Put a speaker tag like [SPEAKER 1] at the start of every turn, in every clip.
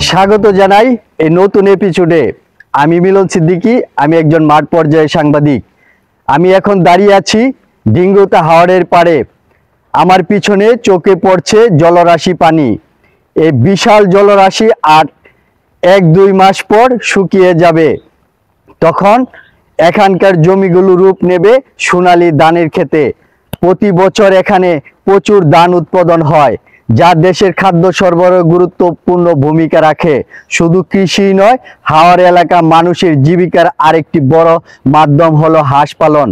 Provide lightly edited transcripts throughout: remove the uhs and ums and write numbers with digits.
[SPEAKER 1] স্বাগত জানাই এই নতুন এপিসোডে। আমি মিলন সিদ্দিকী, আমি একজন মাঠ পর্যায়ে সাংবাদিক। আমি এখন দাঁড়িয়ে আছি ডিঙ্গুতা হাওরের পাড়ে। আমার পিছনে চোখে পড়ছে জলরাশি পানি। এই বিশাল জলরাশি আর 1-2 মাস পর শুকিয়ে যাবে। তখন এখানকার জমিগুলো রূপ নেবে সোনালী ধানের ক্ষেতে। প্রতি বছর এখানে প্রচুর ধান উৎপাদন হয়, যা দেশের খাদ্য সরবরাহে গুরুত্বপূর্ণ ভূমিকা রাখে। শুধু কৃষি নয়, হাওর এলাকা মানুষের জীবিকার আরেকটি বড় মাধ্যম হলো হাঁস পালন।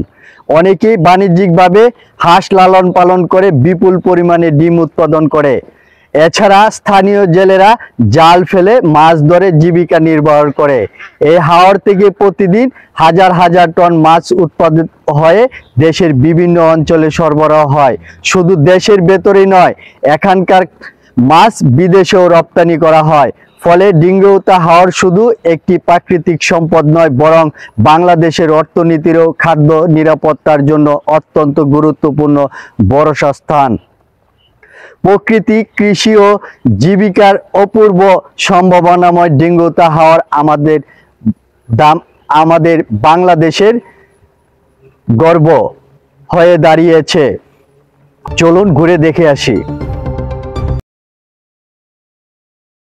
[SPEAKER 1] অনেকেই বাণিজ্যিকভাবে হাঁস লালন পালন করে বিপুল পরিমাণে ডিম উৎপাদন করে। এছাড়া স্থানীয় জেলেরা জাল ফেলে মাছ ধরে জীবিকা নির্বাহ করে। এই হাওর থেকে প্রতিদিন হাজার হাজার টন মাছ উৎপাদিত হয়ে দেশের বিভিন্ন অঞ্চলে সরবরাহ হয়। শুধু দেশের ভেতরেই নয়, এখানকার মাছ বিদেশেও রপ্তানি করা হয়। ফলে ডিঙ্গুতা হাওর শুধু একটি প্রাকৃতিক সম্পদ নয়, বরং বাংলাদেশের অর্থনীতির ও খাদ্য নিরাপত্তার জন্য অত্যন্ত গুরুত্বপূর্ণ ভরসা স্থান। প্রকৃতি, কৃষি ও জীবিকার অপূর্ব সম্ভাবনাময় ডিঙ্গুতা হাওর আমাদের বাংলাদেশের গর্ব হয়ে দাঁড়িয়েছে। চলুন ঘুরে দেখে আসি।